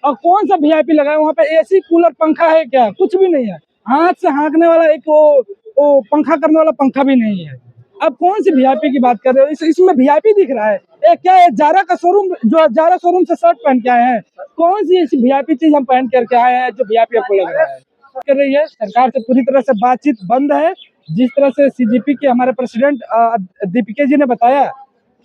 और कौन सा वीआईपी लगा है वहाँ पे? एसी कूलर पंखा है क्या? कुछ भी नहीं है। हाथ से हाँकने वाला एक वो पंखा करने वाला पंखा भी नहीं है। अब कौन सी वीआईपी की बात कर रहे हो? इसमें वीआईपी दिख रहा है? ये क्या है? जारा का शोरूम, जो जारा शोरूम से शर्ट पहन के आए हैं? कौन सी ऐसी वीआईपी चीज हम पहन करके आए हैं जो वीआईपी आपको लग रहा है? कर रही है सरकार से पूरी तरह से बातचीत बंद है। जिस तरह से सीजीपी के हमारे प्रेसिडेंट दीपिका जी ने बताया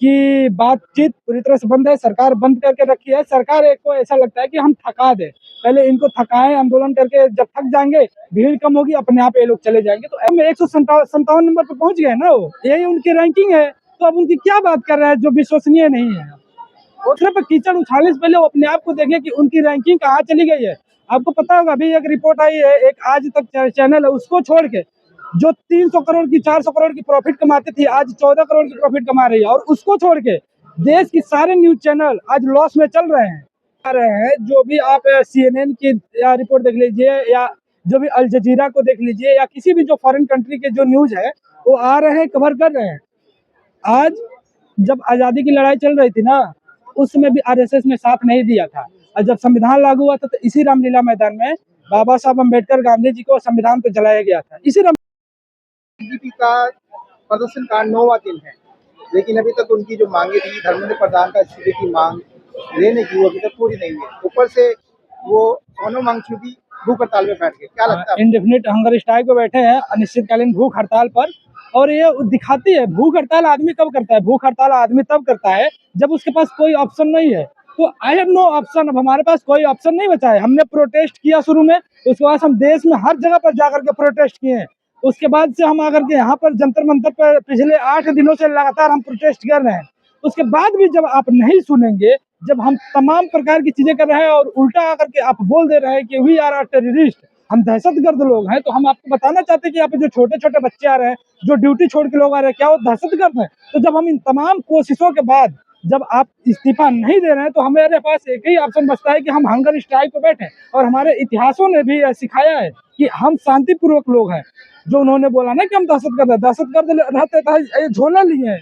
कि बातचीत पूरी तरह से बंद है, सरकार बंद करके रखी है। सरकार को ऐसा लगता है कि हम थका दे, पहले इनको थकाएं, आंदोलन करके जब थक जाएंगे, भीड़ कम होगी, अपने आप ये लोग चले जाएंगे। तो अब 157 नंबर पे पहुंच गए ना, वो यही उनकी रैंकिंग है। तो अब उनकी क्या बात कर रहे हैं जो विश्वसनीय नहीं है? दूसरे पे कीचड़ उछालने से पहले वो अपने आप को देखें कि उनकी रैंकिंग कहाँ चली गई है। आपको पता होगा, अभी एक रिपोर्ट आई है, एक आज तक चैनल है, उसको छोड़ के जो 300 करोड़ की 400 करोड़ की प्रॉफिट कमाती थी, आज 14 करोड़ की प्रॉफिट कमा रही है। और उसको छोड़ के देश की सारे न्यूज चैनल आज लॉस में चल रहे हैं। जो भी आप CNN की या रिपोर्ट देख लीजिए, या जो भी अल जजीरा को देख लीजिए, या किसी भी जो फॉरेन कंट्री के जो न्यूज है वो आ रहे हैं, कवर कर रहे हैं। आज जब आजादी की लड़ाई चल रही थी ना, उस समय भी आरएसएस ने साथ नहीं दिया था। और जब संविधान लागू हुआ था तो इसी रामलीला मैदान में बाबा साहब अम्बेडकर गांधी जी को संविधान को जलाया गया था। इसी बीजेपी का प्रदर्शन का 9वां दिन है, लेकिन अभी तक उनकी जो मांगे थी धर्मेंद्र प्रधान का इस्तीफे की मांग लेने की, वो अभी तक पूरी नहीं है। ऊपर से वो सोनम वांगचुक भूख हड़ताल में बैठ गए। क्या लगता है? इंडेफिनिट हंगर स्ट्राइक पे बैठे हैं, अनिश्चितकालीन भूख हड़ताल पर। और ये दिखाती है, भूख हड़ताल आदमी कब करता है? भूख हड़ताल आदमी तब करता है जब उसके पास कोई ऑप्शन नहीं है। तो आई हैव नो ऑप्शन, अब हमारे पास कोई ऑप्शन नहीं बचा है। हमने प्रोटेस्ट किया शुरू में, उसके बाद हम देश में हर जगह पर जाकर के प्रोटेस्ट किए हैं। उसके बाद से हम आकर के यहाँ पर जंतर मंतर पर पिछले 8 दिनों से लगातार हम प्रोटेस्ट कर रहे हैं। उसके बाद भी जब आप नहीं सुनेंगे, जब हम तमाम प्रकार की चीजें कर रहे हैं और उल्टा आकर के आप बोल दे रहे हैं कि वी आर आर टेररिस्ट, हम दहशतगर्द लोग हैं, तो हम आपको बताना चाहते हैं कि यहाँ पे जो छोटे छोटे बच्चे आ रहे हैं, जो ड्यूटी छोड़ के लोग आ रहे हैं, क्या वो दहशतगर्द हैं? तो जब हम इन तमाम कोशिशों के बाद जब आप इस्तीफा नहीं दे रहे हैं, तो हमारे पास एक ही ऑप्शन बचता है कि हम हंगर स्ट्राइक पे बैठे। और हमारे इतिहासों ने भी सिखाया है कि हम शांतिपूर्वक लोग हैं। जो उन्होंने बोला ना कि हम दहशतगर्द है, दहशतगर्द रहते ये झोला लिए हैं,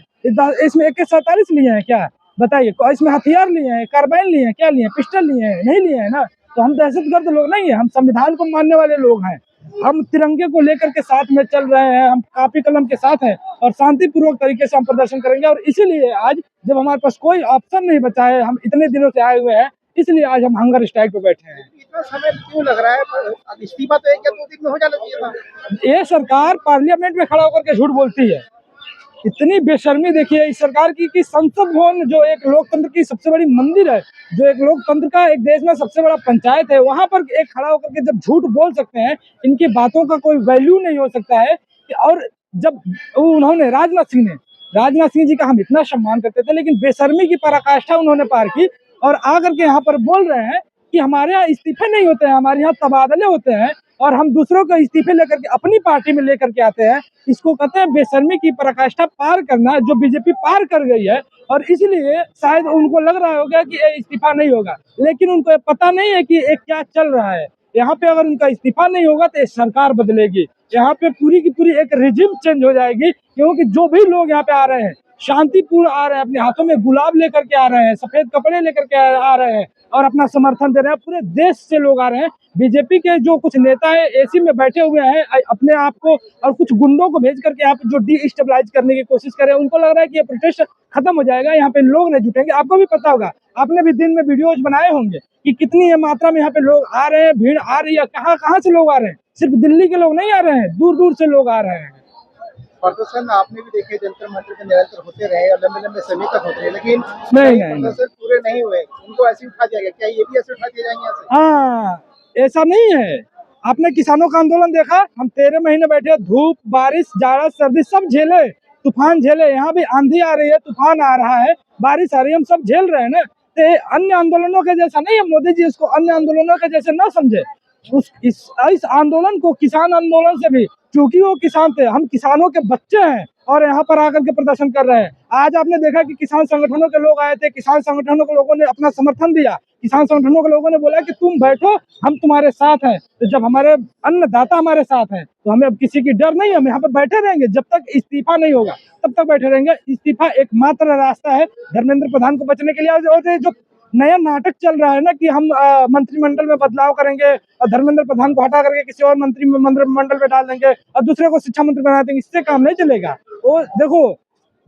इसमें AK-47 लिए हैं क्या? बताइए, इसमें हथियार लिए हैं, कार्बाइन लिए हैं, क्या लिए हैं? पिस्टल लिए हैं? नहीं लिए हैं ना। तो हम दहशतगर्द लोग नहीं है, हम संविधान को मानने वाले लोग हैं। हम तिरंगे को लेकर के साथ में चल रहे हैं, हम कापी कलम के साथ हैं और शांतिपूर्वक तरीके से हम प्रदर्शन करेंगे। और इसीलिए आज जब हमारे पास कोई ऑप्शन नहीं बचा है, हम इतने दिनों से आए हुए हैं, इसलिए आज हम हंगर स्ट्राइक पे बैठे हैं। इतना समय क्यों लग रहा है? इस्तीफा तो 1 या 2 दिन में हो जाना चाहिए था। ये सरकार पार्लियामेंट में खड़ा होकर के झूठ बोलती है। इतनी बेशर्मी देखिए इस सरकार की कि संसद भवन, जो एक लोकतंत्र की सबसे बड़ी मंदिर है, जो एक लोकतंत्र का एक देश में सबसे बड़ा पंचायत है, वहां पर एक खड़ा होकर के जब झूठ बोल सकते हैं, इनकी बातों का कोई वैल्यू नहीं हो सकता है। और जब उन्होंने राजनाथ सिंह जी का हम इतना सम्मान करते थे, लेकिन बेशर्मी की पराकाष्ठा उन्होंने पार की और आकर के यहाँ पर बोल रहे हैं कि हमारे यहाँ इस्तीफे नहीं होते हैं, हमारे यहाँ तबादले होते हैं और हम दूसरों को इस्तीफे लेकर के अपनी पार्टी में लेकर के आते हैं। इसको कहते हैं बेशर्मी की पराकाष्ठा पार करना, जो बीजेपी पार कर गई है। और इसलिए शायद उनको लग रहा होगा कि इस्तीफा नहीं होगा, लेकिन उनको पता नहीं है कि एक क्या चल रहा है। यहाँ पे अगर उनका इस्तीफा नहीं होगा तो सरकार बदलेगी, यहाँ पे पूरी की पूरी एक रिजिम चेंज हो जाएगी। क्योंकि जो भी लोग यहाँ पे आ रहे हैं, शांतिपूर्ण आ रहे हैं, अपने हाथों में गुलाब लेकर के आ रहे हैं, सफेद कपड़े लेकर के आ रहे हैं और अपना समर्थन दे रहे हैं। पूरे देश से लोग आ रहे हैं। बीजेपी के जो कुछ नेता है एसी में बैठे हुए हैं अपने आप को, और कुछ गुंडों को भेज करके यहाँ पे जो डिस्टेबलाइज करने की कोशिश कर रहे हैं, उनको लग रहा है कि ये प्रोटेस्ट खत्म हो जाएगा, यहाँ पे लोग नहीं जुटेंगे। आपको भी पता होगा, आपने भी दिन में वीडियोज बनाए होंगे कि कितनी मात्रा में यहाँ पे लोग आ रहे हैं, भीड़ आ रही है। कहाँ कहाँ से लोग आ रहे हैं? सिर्फ दिल्ली के लोग नहीं आ रहे हैं, दूर दूर से लोग आ रहे हैं। प्रदर्शन आपने भी देखे, जंतर मंतर पे निरंतर होते रहे और लंबे लंबे समय तक होते रहे, लेकिन नहीं प्रदर्शन पूरे नहीं हुए, उनको ऐसे उठा दिया गया। क्या ये भी ऐसे उठा दिए जाएंगे यहाँ से? हाँ, ऐसा नहीं है। आपने किसानों का आंदोलन देखा? हम 13 महीने बैठे, धूप, बारिश, जाड़ा, सर्दी सब झेले, तूफान झेले। यहाँ भी आंधी आ रही है, तूफान आ रहा है, बारिश आ रही है, हम सब झेल रहे हैं ना। तो अन्य आंदोलनों के जैसा नहीं है। मोदी जी इसको अन्य आंदोलनों के जैसे ना समझे। इस आंदोलन को किसान आंदोलन से भी, क्योंकि वो किसान थे, हम किसानों के बच्चे हैं और यहाँ पर आकर के प्रदर्शन कर रहे हैं। आज आपने देखा कि किसान संगठनों के लोग आए थे, किसान संगठनों के लोगों ने अपना समर्थन दिया, किसान संगठनों के लोगों ने बोला कि तुम बैठो, हम तुम्हारे साथ हैं। तो जब हमारे अन्नदाता हमारे साथ हैं तो हमें अब किसी की डर नहीं है, हम यहाँ पे बैठे रहेंगे जब तक इस्तीफा नहीं होगा, तब तक बैठे रहेंगे। इस्तीफा एकमात्र रास्ता है धर्मेंद्र प्रधान को बचने के लिए। और जो नया नाटक चल रहा है ना कि हम मंत्रिमंडल में बदलाव करेंगे और धर्मेंद्र प्रधान को हटा करके किसी और मंत्रिमंडल में डाल देंगे और दूसरे को शिक्षा मंत्री बना देंगे, इससे काम नहीं चलेगा। वो देखो,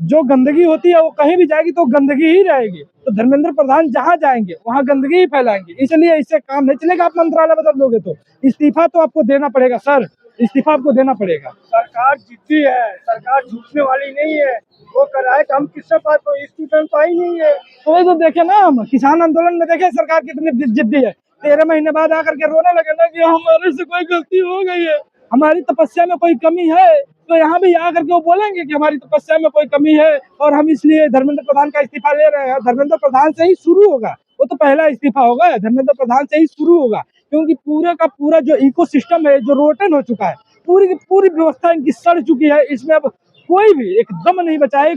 जो गंदगी होती है वो कहीं भी जाएगी तो गंदगी ही रहेगी, तो धर्मेंद्र प्रधान जहां जाएंगे वहां गंदगी ही फैलाएंगे, इसलिए इससे काम नहीं चलेगा। आप मंत्रालय बदल दोगे तो इस्तीफा तो आपको देना पड़ेगा सर, इस्तीफा आपको देना पड़ेगा। सरकार जिद्दी है, सरकार झुकने वाली नहीं है। वो कर रहा है कि हम किससे बात को इस्तीफा तो ही नहीं है। तो वही तो देखे ना, हम किसान आंदोलन में देखे सरकार कितनी जिद्दी है। 13 महीने बाद आकर के रोने लगे ना कि हमारे से कोई गलती हो गई है, हमारी तपस्या में कोई कमी है, तो यहाँ भी आकर के वो बोलेंगे कि हमारी तपस्या में कोई कमी है और हम इसलिए धर्मेंद्र प्रधान का इस्तीफा ले रहे हैं। धर्मेंद्र प्रधान से ही शुरू होगा, वो तो पहला इस्तीफा होगा, धर्मेंद्र प्रधान से ही शुरू होगा, क्योंकि पूरे का पूरा जो इकोसिस्टम है, जो रोटन हो चुका है, पूरी की पूरी व्यवस्था इनकी सड़ चुकी है। इसमें अब कोई भी एकदम नहीं बचा है।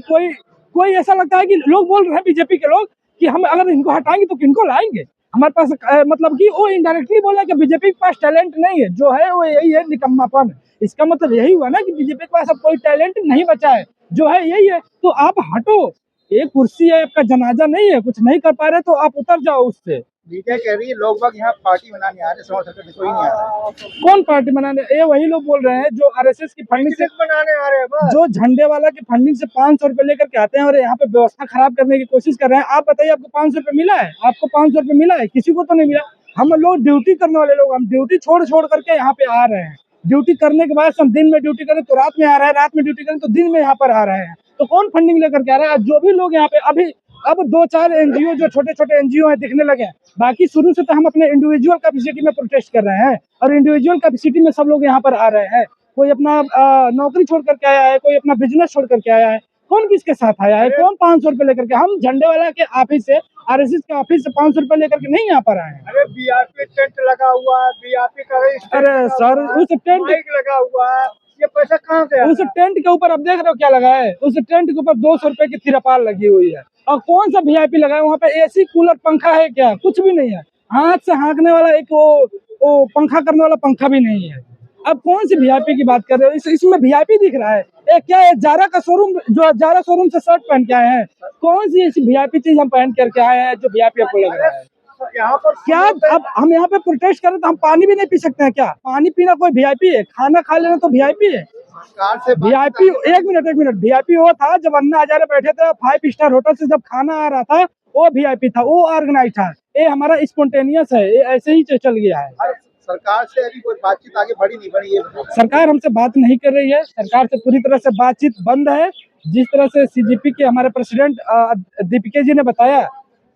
कोई ऐसा लगता है कि लोग बोल रहे हैं बीजेपी के लोग कि हम अगर इनको हटाएंगे तो किनको लाएंगे हमारे पास, मतलब कि वो इनडायरेक्टली बोला कि बीजेपी के पास टैलेंट नहीं है, जो है वो यही है निकम्मापन। इसका मतलब यही हुआ ना कि बीजेपी के पास अब कोई टैलेंट नहीं बचा है, जो है यही है। तो आप हटो, एक कुर्सी है, आपका जनाजा नहीं है, कुछ नहीं कर पा रहे तो आप उतर जाओ उससे। बीजेपी कह रही है लोग बाग यहाँ पार्टी बनाने आ रहे, समर्थन करने कोई नहीं आ रहा है। कौन पार्टी बनाने? ये वही लोग बोल रहे हैं जो आरएसएस की फंडिंग से बनाने आ रहे हैं बस। जो झंडे वाला की फंडिंग से 500 रुपए लेकर के आते हैं और यहाँ पे व्यवस्था खराब करने की कोशिश कर रहे हैं। आप बताइए, आपको 500 रुपए मिला है? आपको 500 रुपए मिला है? किसी को तो नहीं मिला। हम लोग ड्यूटी करने वाले लोग, हम ड्यूटी छोड़ करके यहाँ पे आ रहे हैं। ड्यूटी करने के बाद हम दिन में ड्यूटी करें तो रात में आ रहे हैं, रात में ड्यूटी करें तो दिन में यहाँ पर आ रहे हैं। तो कौन फंडिंग लेकर के आ रहा है? जो भी लोग यहाँ पे अभी अब 2-4 एनजीओ जो छोटे एनजीओ है दिखने लगे हैं, बाकी शुरू से तो हम अपने इंडिविजुअल कैपेसिटी में प्रोटेस्ट कर रहे हैं और इंडिविजुअल कैपेसिटी में सब लोग यहाँ पर आ रहे हैं। कोई अपना नौकरी छोड़ करके आया है, कोई अपना बिजनेस छोड़ करके आया है, कौन किसके साथ आया है, कौन 500 रुपए लेकर के। हम झंडे वाला के ऑफिस से, आरएसएस के ऑफिस से 500 रुपए लेकर के नहीं यहाँ पर आए हैं। अरे बीआरपी टेंट लगा हुआ है, बीआरपी का अरे सर, उस टेंट लगा हुआ है, ये पैसा कहाँ से? उस टेंट के ऊपर अब देख रहे हो क्या लगा है? उस टेंट के ऊपर 200 रुपए की तिरपाल लगी हुई है। और कौन सा वीआईपी लगा है वहाँ पे? एसी कूलर पंखा है क्या? कुछ भी नहीं है। हाथ से हाँकने वाला एक वो पंखा करने वाला पंखा भी नहीं है। अब कौन सी वीआईपी की बात कर रहे हो? इसमें वीआईपी दिख रहा है? क्या है? जारा का शोरूम, जो जारा शोरूम से शर्ट पहन के आए हैं, कौन सी ऐसी वीआईपी चीज हम पहन करके आए हैं जो वीआईपी आपको लग रहा है? यहाँ पर क्या अब हम यहाँ पे प्रोटेस्ट करें तो हम पानी भी नहीं पी सकते हैं क्या? पानी पीना कोई वीआईपी है? खाना खा लेना तो वीआईपी है? सरकार से वीआईपी, एक मिनट, वीआईपी वो था जब अन्ना हजारे बैठे थे 5 स्टार होटल से, जब खाना आ रहा था वो वीआईपी था, वो ऑर्गेनाइज था। ये हमारा स्पॉन्टेनियस है, ये ऐसे ही चल गया है। सरकार से अभी कोई बातचीत आगे बढ़ी नहीं बढ़ी? ये सरकार हमसे बात नहीं कर रही है, सरकार से पूरी तरह से बातचीत बंद है। जिस तरह से सीजीपी के हमारे प्रेसिडेंट दीपिका जी ने बताया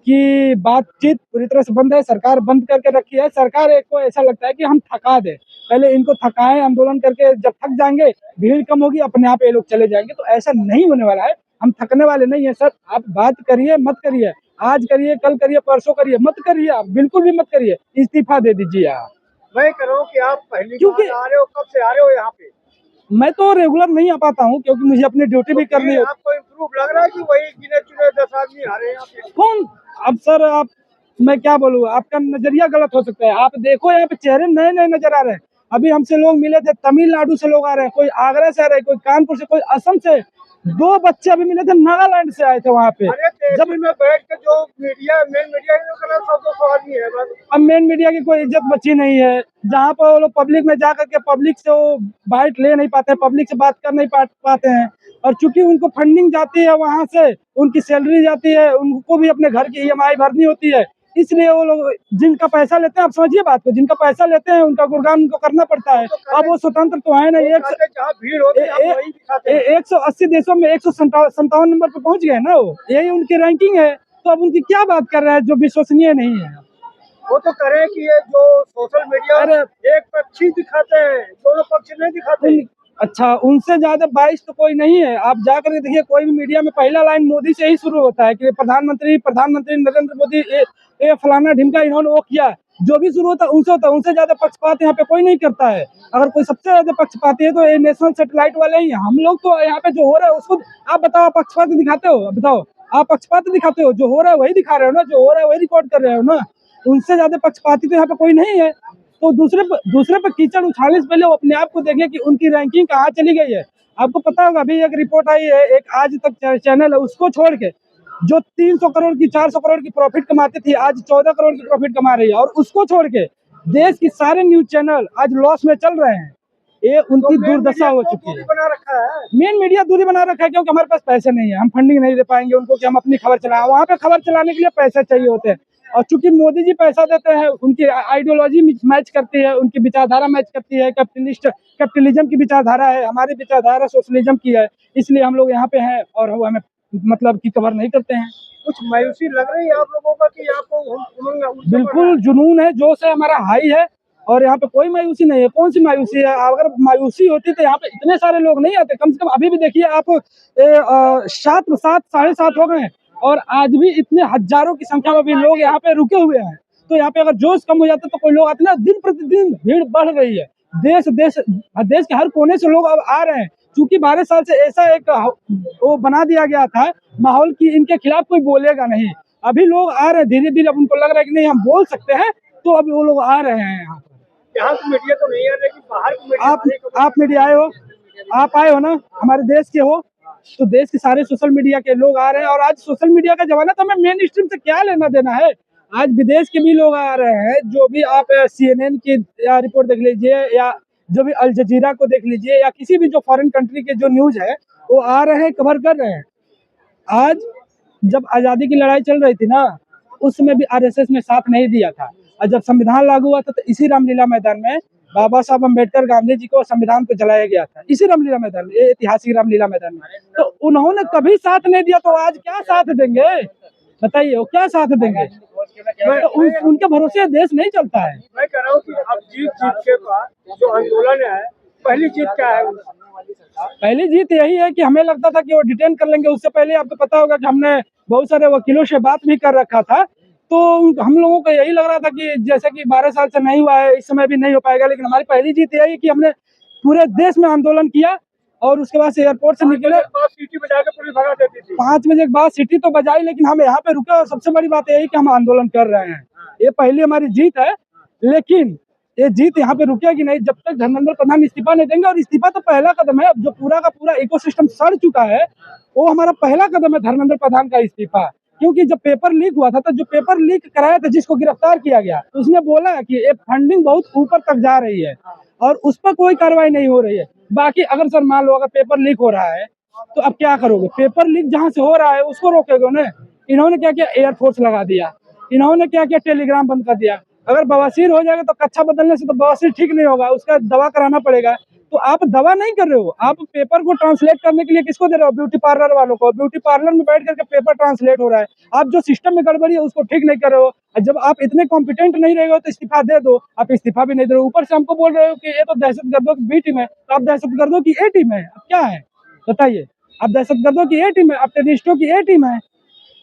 कि बातचीत पूरी तरह से बंद है, सरकार बंद करके रखी है। सरकार को ऐसा लगता है कि हम थका दे, पहले इनको थकाएं, आंदोलन करके जब थक जाएंगे, भीड़ कम होगी, अपने आप ये लोग चले जाएंगे। तो ऐसा नहीं होने वाला है, हम थकने वाले नहीं है सर। आप बात करिए, मत करिए, आज करिए, कल करिए, परसों करिए, मत करिए, आप बिल्कुल भी मत करिए, इस्तीफा दे दीजिए आप। मैं कह रहा हूँ कि आप पहली क्योंकि बार आ रहे हो, कब से आ रहे हो यहाँ पे? मैं तो रेगुलर नहीं आ पाता हूँ क्योंकि मुझे अपनी ड्यूटी भी करनी है। आपको इम्प्रूव लग रहा है कि वही गिने चुने 10 आदमी आ रहे हैं यहाँ पे? कौन? अब सर आप, मैं क्या बोलूँ, आपका नजरिया गलत हो सकता है। आप देखो यहाँ पे चेहरे नए नए नजर आ रहे हैं। अभी हमसे लोग मिले थे, तमिलनाडु से लोग आ रहे हैं, कोई आगरा से आ रहे हैं, कोई कानपुर से, कोई असम से। 2 बच्चे अभी मिले थे, नागालैंड से आए थे वहाँ पे। जब में बैठ के जो मीडिया, मेन मीडिया 100-200 आदमी है बस। अब मेन मीडिया की कोई इज्जत बची नहीं है, जहाँ पर वो लोग पब्लिक में जा करके पब्लिक से वो बाइट ले नहीं पाते, पब्लिक से बात कर नहीं पाते हैं। और चूंकि उनको फंडिंग जाती है वहां से, उनकी सैलरी जाती है, उनको भी अपने घर की ईएमआई भरनी होती है, इसलिए वो लोग जिनका पैसा लेते हैं, आप समझिए बात को, जिनका पैसा लेते हैं उनका गुणगान उनको करना पड़ता है। अब वो स्वतंत्र तो है नहीं। 180 देशों में 157 नंबर पे पहुंच गए ना, वो यही उनकी रैंकिंग है। तो अब उनकी क्या बात कर रहे हैं जो विश्वसनीय नहीं है? वो तो करें कि ये जो सोशल मीडिया एक पक्ष ही दिखाते हैं, दोनों पक्ष नहीं दिखाते। अच्छा, उनसे ज्यादा 22 तो कोई नहीं है। आप जाकर के देखिए, कोई भी मीडिया में पहला लाइन मोदी से ही शुरू होता है कि प्रधानमंत्री नरेंद्र मोदी ये फलाना ढिमका इन्होंने वो किया। जो भी शुरू होता है उनसे होता है, उनसे ज्यादा पक्षपात यहाँ पे कोई नहीं करता है। अगर कोई सबसे ज्यादा पक्षपाती है तो ये नेशनल सैटेलाइट वाले ही हैं। हम लोग तो यहाँ पे जो हो रहा है उसको आप बताओ, पक्षपात दिखाते हो? बताओ, आप पक्षपात दिखाते हो? जो हो रहा है वही दिखा रहे हो ना, जो हो रहा है वही रिकॉर्ड कर रहे हो ना। उनसे ज्यादा पक्षपाती तो यहाँ पे कोई नहीं है। तो दूसरे पे कीचड़ उछालने से पहले वो अपने आप को देखें कि उनकी रैंकिंग कहाँ चली गई है। आपको पता होगा, अभी एक रिपोर्ट आई है, एक आज तक चैनल है, उसको छोड़ के जो 300 करोड़ की 400 करोड़ की प्रॉफिट कमाती थी आज 14 करोड़ की प्रॉफिट कमा रही है, और उसको छोड़ के देश की सारे न्यूज चैनल आज लॉस में चल रहे हैं। ये उनकी दुर्दशा हो चुकी है। बना रखा है। मेन मीडिया दूरी बना रखा है क्योंकि हमारे पास पैसे नहीं है, हम फंडिंग नहीं दे पाएंगे उनको कि हम अपनी खबर चलाएं। वहाँ पे खबर चलाने के लिए पैसे चाहिए होते हैं, और चूंकि मोदी जी पैसा देते हैं, उनकी आइडियोलॉजी मैच करती है, उनकी विचारधारा मैच करती है, कैपिटलिज्म की विचारधारा है, हमारी विचारधारा सोशलिज्म की है, इसलिए हम लोग यहाँ पे हैं और वो हमें मतलब की कवर नहीं करते हैं। कुछ मायूसी लग रही है आप लोगों का कि आपको उम्र बिल्कुल जुनून है, जोश है, हमारा हाई है, और यहाँ पे कोई मायूसी नहीं है। कौन सी मायूसी है? अगर मायूसी होती तो यहाँ पे इतने सारे लोग नहीं आते। कम से कम अभी भी देखिए आप 7 हो गए हैं और आज भी इतने हजारों की संख्या में भी लोग यहाँ पे रुके हुए हैं। तो यहाँ पे अगर जोश कम हो जाता तो कोई लोग आते ना। दिन प्रतिदिन भीड़ बढ़ रही है, देश के हर कोने से लोग अब आ रहे हैं। चूंकि 12 साल से ऐसा एक वो बना दिया गया था माहौल की इनके खिलाफ कोई बोलेगा नहीं। अभी लोग आ रहे हैं धीरे धीरे, अब उनको लग रहा है कि नहीं हम बोल सकते हैं, तो अभी वो लोग आ रहे हैं यहाँ पर। यहाँ की मीडिया तो नहीं है, लेकिन बाहर की मीडिया आप मीडिया आए हो, आप आए हो ना, हमारे देश के हो, तो देश के सारे सोशल मीडिया के लोग आ रहे हैं। और आज सोशल मीडिया का जमाना, तो हमें मेन स्ट्रीम से क्या लेना देना है। आज विदेश के भी लोग आ रहे हैं, जो भी आप CNN की रिपोर्ट देख लीजिए, या जो भी अल जजीरा को देख लीजिए, या किसी भी जो फॉरेन कंट्री के जो न्यूज है वो आ रहे हैं, कवर कर रहे हैं। आज जब आजादी की लड़ाई चल रही थी ना, उस समय भी RSS ने साथ नहीं दिया था। और जब संविधान लागू हुआ था तो इसी रामलीला मैदान में बाबा साहब अम्बेडकर गांधी जी को संविधान को जलाया गया था, इसी रामलीला मैदान में, ऐतिहासिक रामलीला मैदान में। तो उन्होंने कभी साथ नहीं दिया, तो आज क्या साथ देंगे बताइए? वो क्या साथ देंगे? तो उनके भरोसे देश नहीं चलता है। मैं कह रहा हूँ कि अब जीत के बाद जो आंदोलन है, पहली जीत क्या है? पहली जीत यही है कि हमें लगता था कि वो डिटेन कर लेंगे। उससे पहले आपको पता होगा कि हमने बहुत सारे वकीलों से बात भी कर रखा था, तो हम लोगों को यही लग रहा था कि जैसे कि 12 साल से नहीं हुआ है, इस समय भी नहीं हो पाएगा। लेकिन हमारी पहली जीत यही कि हमने पूरे देश में आंदोलन किया, और उसके बाद से एयरपोर्ट से निकले। सीटी बजा के पुलिस भगा देती थी। 5 बजे के बाद सिटी तो बजाई, लेकिन हम यहाँ पे रुके, और सबसे बड़ी बात यही कि हम आंदोलन कर रहे हैं। ये पहली हमारी जीत है, लेकिन ये जीत यहाँ पे रुकेगी नहीं जब तक धर्मेंद्र प्रधान इस्तीफा नहीं देंगे। और इस्तीफा तो पहला कदम है, जो पूरा का पूरा इकोसिस्टम सड़ चुका है, वो हमारा पहला कदम है धर्मेंद्र प्रधान का इस्तीफा। क्योंकि जब पेपर लीक हुआ था, तो जो पेपर लीक कराया था, जिसको गिरफ्तार किया गया, तो उसने बोला कि ये फंडिंग बहुत ऊपर तक जा रही है और उस पर कोई कार्रवाई नहीं हो रही है। बाकी अगर सर मान लो अगर पेपर लीक हो रहा है, तो अब क्या करोगे? पेपर लीक जहाँ से हो रहा है उसको रोकेगे ना। इन्होंने क्या किया? एयरफोर्स लगा दिया। इन्होंने क्या किया? टेलीग्राम बंद कर दिया। अगर बवासीर हो जाएगा तो कच्छा बदलने से तो बवासीर ठीक नहीं होगा, उसका दवा कराना पड़ेगा। तो आप दवा नहीं कर रहे हो, आप पेपर को ट्रांसलेट करने के लिए किसको दे रहे हो? ब्यूटी पार्लर वालों को। ब्यूटी पार्लर में बैठ करके पेपर ट्रांसलेट हो रहा है। आप जो सिस्टम में गड़बड़ी है उसको ठीक नहीं कर रहे हो। जब आप इतने कॉम्पिटेंट नहीं रहे हो तो इस्तीफा दे दो। आप इस्तीफा भी नहीं दे रहे हो, ऊपर से हमको बोल रहे हो कि ये तो दहशतगर्दों की B टीम है। तो आप दहशतगर्दों की A टीम है, अब क्या है बताइए? आप दहशतगर्दों की A टीम है, आप टेररिस्टों की A टीम है।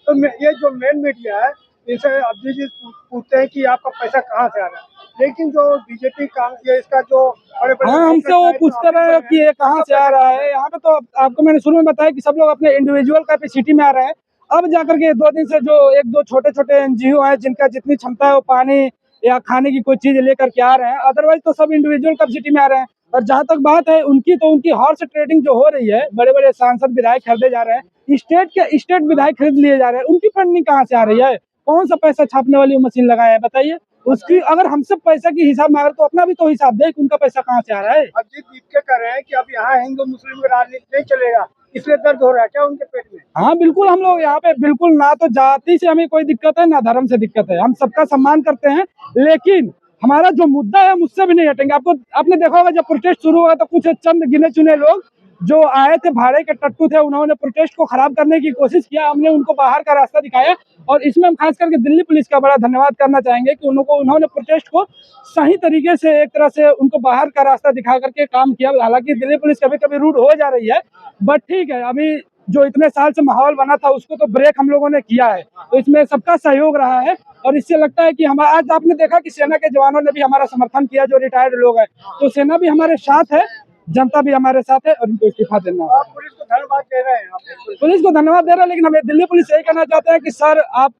तो ये जो मेन मीडिया है, इनसे अभी जी पूछते हैं कि आपका पैसा कहाँ से आ रहा है, लेकिन जो बीजेपी कांग्रेस इसका जो हाँ, हमसे वो पूछते रहे कि ये कहाँ से आ रहा है। यहाँ पे तो आपको मैंने शुरू में बताया कि सब लोग अपने इंडिविजुअल कैपेसिटी में आ रहे हैं। अब जाकर के 2 दिन से जो 1-2 छोटे-छोटे NGO हैं, जिनका जितनी क्षमता है वो पानी या खाने की कोई चीज लेकर के आ रहे हैं, अदरवाइज तो सब इंडिविजुअल कैपेसिटी में आ रहे हैं। और जहाँ तक बात है उनकी, तो उनकी हॉर्स ट्रेडिंग जो हो रही है, बड़े बड़े सांसद विधायक खरीदे जा रहे हैं, स्टेट विधायक खरीद लिए जा रहे हैं। उनकी फंडिंग कहाँ से आ रही है? कौन सा पैसा छापने वाली मशीन लगाए है बताइए? उसकी अगर हम सब पैसा की हिसाब मांगे तो अपना भी तो हिसाब दे, उनका पैसा कहाँ से आ रहा है? अजीत दीप के कह रहे हैं कि अब यहाँ हिंदू मुस्लिम में राजनीति नहीं चलेगा, इसलिए दर्द हो रहा है क्या उनके पेट में? हाँ बिल्कुल, हम लोग यहाँ पे बिल्कुल, ना तो जाति से हमें कोई दिक्कत है, ना धर्म से दिक्कत है। हम सबका सम्मान करते हैं, लेकिन हमारा जो मुद्दा है मुझसे भी नहीं हटेंगे। आपने देखा होगा जब प्रोटेस्ट शुरू हुआ तो कुछ चंद गिने चुने लोग जो आए थे, भाड़े के टट्टू थे, उन्होंने प्रोटेस्ट को खराब करने की कोशिश किया। हमने उनको बाहर का रास्ता दिखाया, और इसमें हम खास करके दिल्ली पुलिस का बड़ा धन्यवाद करना चाहेंगे कि उन्होंने प्रोटेस्ट को सही तरीके से, एक तरह से उनको बाहर का रास्ता दिखा करके काम किया। हालांकि दिल्ली पुलिस कभी कभी रूड हो जा रही है, बट ठीक है, अभी जो इतने साल से माहौल बना था उसको तो ब्रेक हम लोगों ने किया है। तो इसमें सबका सहयोग रहा है, और इससे लगता है कि हम आज आपने देखा कि सेना के जवानों ने भी हमारा समर्थन किया, जो रिटायर्ड लोग हैं। तो सेना भी हमारे साथ है, जनता भी हमारे साथ है, और इनको इस्तीफा देना है। आप पुलिस को धन्यवाद दे रहे हैं? पुलिस को धन्यवाद दे रहे हैं, लेकिन हमें दिल्ली पुलिस यही कहना चाहते हैं कि सर, आप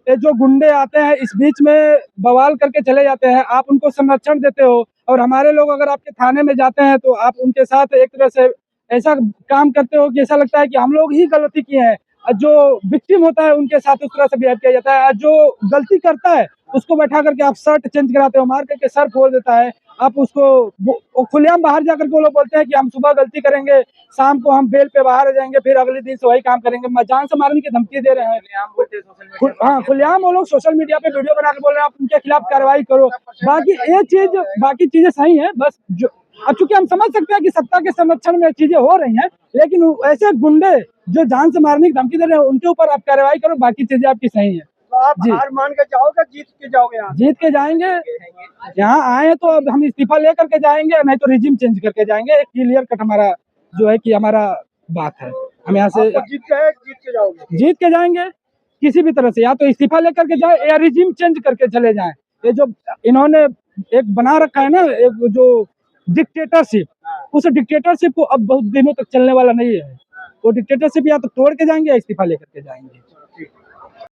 ये जो गुंडे आते हैं इस बीच में बवाल करके चले जाते हैं, आप उनको संरक्षण देते हो, और हमारे लोग अगर आपके थाने में जाते हैं तो आप उनके साथ एक तरह से ऐसा काम करते हो कि ऐसा लगता है कि हम लोग ही गलती किए हैं। जो विक्टिम होता है उनके साथ उस तरह से बिहेव किया जाता है। जो गलती करता है उसको बैठा करके आप शर्ट चेंज कराते हो, मार करके सर फोड़ देता है, आप उसको खुलेआम बाहर जाकर के वो लोग बोलते हैं कि हम सुबह गलती करेंगे, शाम को हम बेल पे बाहर आ जाएंगे, फिर अगले दिन से वही काम करेंगे, जान से मारने की धमकी दे रहे हैं। हाँ, खुलेआम वो लोग सोशल मीडिया पे वीडियो बना के बोल रहे हैं आप उनके खिलाफ कार्रवाई करो। बाकी चीजें सही है, बस जो अब चूंकि हम समझ सकते हैं कि सत्ता के संरक्षण में चीजें हो रही हैं, लेकिन ऐसे गुंडे जो जान से मारने की धमकी दे रहे हैं उनके ऊपर आप कार्रवाई करो, बाकी चीजें आपकी सही है। तो आप जी। हार मान के जाओगे, जीत के जाओगे यहाँ? जीत के जाएंगे। यहाँ आए हैं तो अब हम इस्तीफा लेकर के जाएंगे, नहीं तो रिजिम चेंज करके जाएंगे। एक क्लियर कट हमारा जो है कि हमारा बात है, हम यहाँ से जीत के जाओगे? जीत के जाएंगे किसी भी तरह से, या तो इस्तीफा लेकर के जाए या रिजिम चेंज करके चले जाएं। ये जो इन्होंने एक बना रखा है ना, एक जो डिक्टेटरशिप, उस डिक्टेटरशिप को अब बहुत दिनों तक चलने वाला नहीं है। वो डिक्टेटरशिप या तो तोड़ के जाएंगे या इस्तीफा लेकर के जाएंगे।